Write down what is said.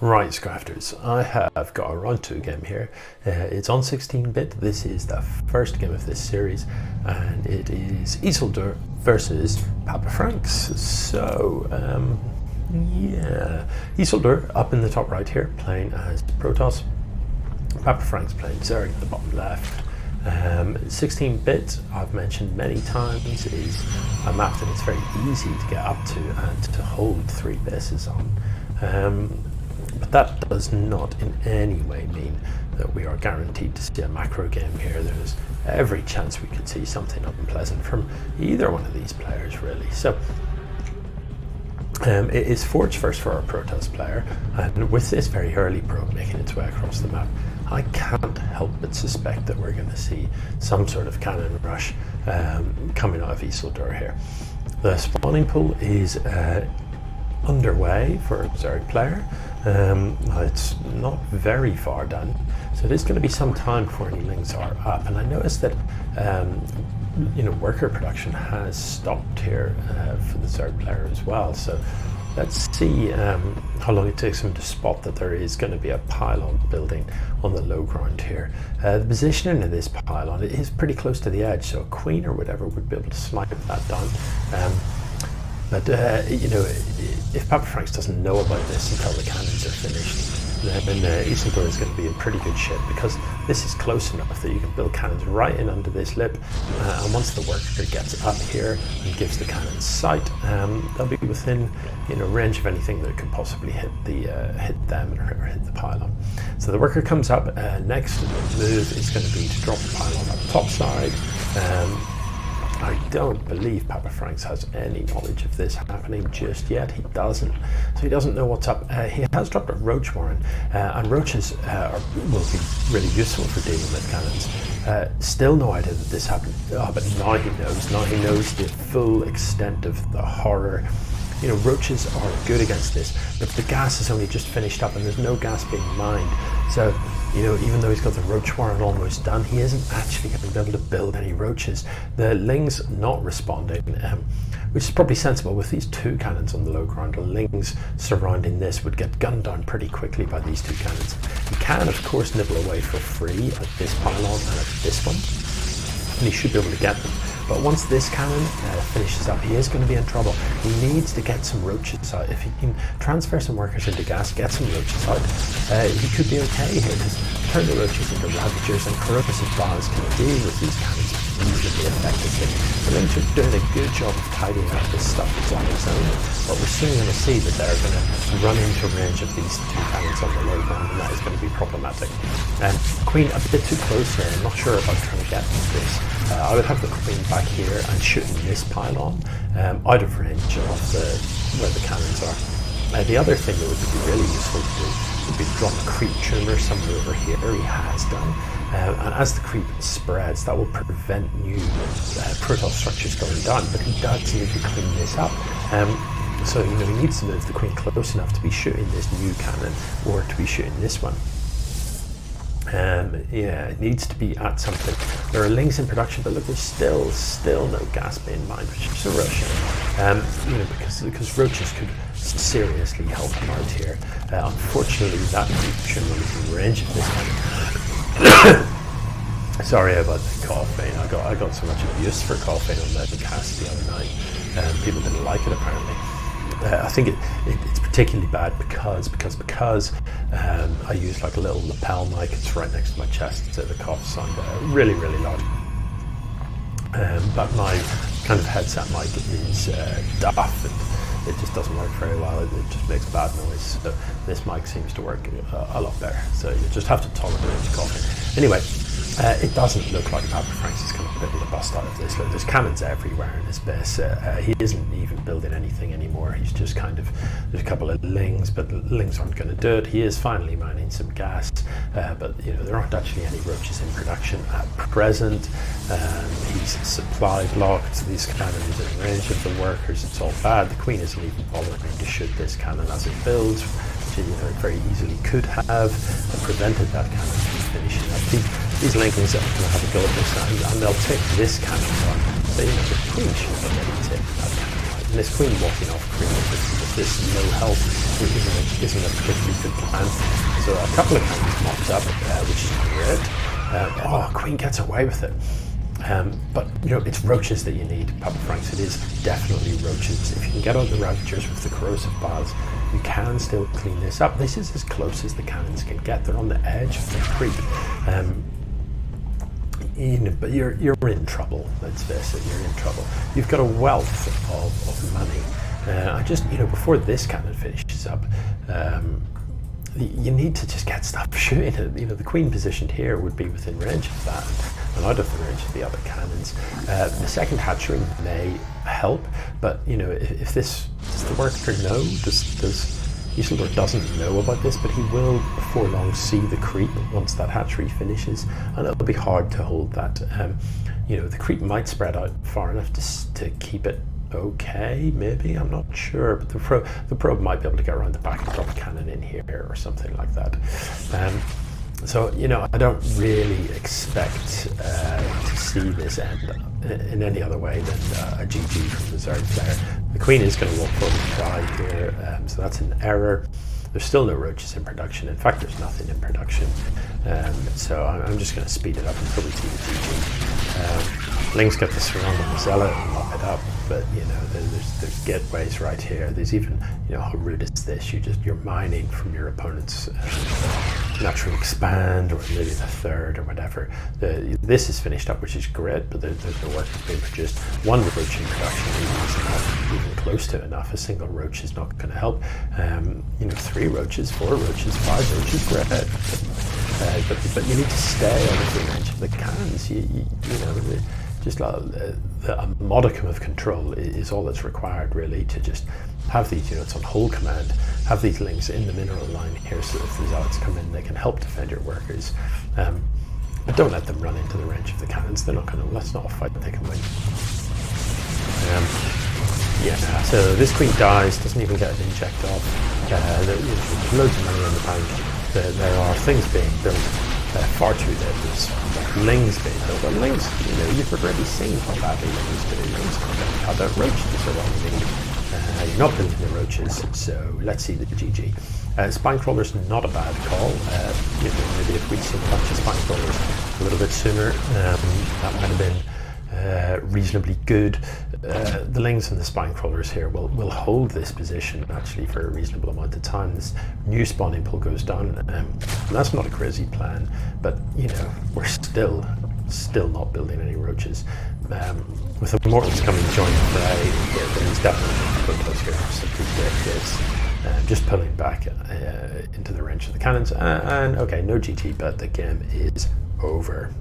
Right, Scrafters, I have got a round 2 game here. It's on 16-bit. This is the first game of this series, and it is Isildur versus PapaFrankZz. So, yeah, Isildur up in the top right here, playing as Protoss. PapaFrankZz playing Zerg at the bottom left. 16-bit, I've mentioned many times, is a map that it's very easy to get up to and to hold 3 bases on. But that does not in any way mean that we are guaranteed to see a macro game here. There's every chance we could see something unpleasant from either one of these players, really. So it is Forge first for our Protoss player, and with this very early probe making its way across the map, I can't help but suspect that we're going to see some sort of cannon rush coming out of Isildur here. The spawning pool is underway for a Zerg player. It's not very far done, so it is going to be some time before any links are up. And I noticed that worker production has stopped here for the Zerg player as well. So let's see how long it takes him to spot that there is going to be a pylon building on the low ground here. The positioning of this pylon is pretty close to the edge, so a queen or whatever would be able to snipe that down. But if PapaFrankZz doesn't know about this until the cannons are finished, then Isildur is going to be in pretty good shape, because this is close enough that you can build cannons right in under this lip, and once the worker gets up here and gives the cannons sight, they'll be within range of anything that could possibly hit them or hit the pylon. So the worker comes up. Next move is going to be to drop the pylon on the top side. I don't believe PapaFrankZz has any knowledge of this happening just yet. He doesn't. So he doesn't know what's up. He has dropped a roach warren, and roaches will be really useful for dealing with cannons. Still no idea that this happened. But now he knows. Now he knows the full extent of the horror. Roaches are good against this, but the gas is only just finished up and there's no gas being mined. So, even though he's got the roach warren almost done, he isn't actually going to be able to build any roaches. The lings not responding, which is probably sensible with these 2 cannons on the low ground. The lings surrounding this would get gunned down pretty quickly by these 2 cannons. He can, of course, nibble away for free at this pylon and at this one, and he should be able to get them. But once this cannon finishes up, he is going to be in trouble. He needs to get some roaches out. If he can transfer some workers into gas, get some roaches out, he could be okay here, because turn the roaches into ravagers, and corrosive bars can deal with these cannons reasonably effectively. The Lynx are doing a good job of tidying up this stuff that's on its own, but we're soon going to see that they're going to run into range of these 2 cannons on the low ground, and that is going to be problematic. Queen a bit too close here. I'm not sure about trying to get this. I would have the queen back here and shooting this pylon out of range of where the cannons are. The other thing that would be really useful to do would be to drop a creep tumor somewhere over here. He has done. And as the creep spreads, that will prevent new Protoss structures going down, but he does need to clean this up. So he needs to move the queen close enough to be shooting this new cannon or to be shooting this one. It needs to be at something. There are links in production, but look, there's still no gas being mined, which is a rush. Because roaches could seriously help him out here. Unfortunately, that creature is in range of this one. Sorry about the coughing. I got so much abuse for coughing on the cast the other night. People didn't like it, apparently. I think it's particularly bad because I use like a little lapel mic. It's right next to my chest, so the coughs sound really, really loud. But my kind of headset mic is daft, and it just doesn't work very well. It just makes bad noise. So this mic seems to work a lot better. So you just have to tolerate the coughing. Anyway. It doesn't look like PapaFrankZz is going to be able to bust out of this. Look, there's cannons everywhere in his base. He isn't even building anything anymore. He's just there's a couple of lings, but the lings aren't going to do it. He is finally mining some gas, but there aren't actually any roaches in production at present. He's supply blocked. These cannons are in range of the workers. It's all bad. The queen isn't even bothering to shoot this cannon as it builds, which it very easily could have prevented that cannon from finishing up. These Lincolns are going to have a go at this, and they'll take this cannon down. But the queen should have already taken that cannon down. And this queen walking off creates this this low health isn't a particularly good plan. So a couple of cannons mopped up, which is great. Oh, Queen gets away with it. But you know, it's roaches that you need, PapaFrankZz. It is definitely roaches. If you can get out the Ravagers with the corrosive piles, you can still clean this up. This is as close as the cannons can get. They're on the edge of the creep. But you're in trouble. Let's face it, you're in trouble. You've got a wealth of money. I just, you know, before this cannon finishes up, you need to just get stuff shooting. You know, the Queen positioned here would be within range of that, and out of the range of the other cannons. The second hatchery may help, but you know, if this does the worker know? Does Isildur doesn't know about this, but he will before long see the creep once that hatchery finishes, and it'll be hard to hold that. You know, the creep might spread out far enough to keep it okay, maybe, I'm not sure, but the probe might be able to get around the back and drop a cannon in here or something like that. So, you know, I don't really expect to see this end in any other way than a GG from the Zerg player. The Queen is going to walk forward and try here, so that's an error. There's still no roaches in production. In fact, there's nothing in production. So I'm just going to speed it up until we see the GG. Ling's got the surround on the Zealot and mop it up, but you know, there's gateways right here. There's even, you know, how rude is this? You're mining from your opponent's natural expand, or maybe the third or whatever. This is finished up, which is great, but there's no work that's been produced. One roach in production is not even close to enough. A single roach is not going to help. You know, 3 roaches, 4 roaches, 5 roaches, great. But you need to stay out of the range of the cannons. You know, just a modicum of control is all that's required, really, to just have these units on hold command, have these links in the mineral line here, so if the Zealots come in, they can help defend your workers. But don't let them run into the range of the cannons. They're not going to. That's not a fight they can win. Yeah. So this Queen dies, doesn't even get an inject off. There's loads of money in the bank. There are things being built far too late. There's Lings being built. But Lings, you know, you've already seen how badly Lings do. Lings can't have that roaches are on the you're not building the roaches, so let's see the GG. Spine crawler's not a bad call. You know, maybe if we'd seen a bunch of spine crawlers a little bit sooner, that might have been reasonably good. The Lings and the spine crawlers here will hold this position actually for a reasonable amount of time. This new spawning pool goes down, and that's not a crazy plan, but you know, we're still not building any roaches. With the Immortals coming to join the fray, there's definitely going close here. Simply break this. Just pulling back into the range of the cannons, and okay, no GT, but the game is over.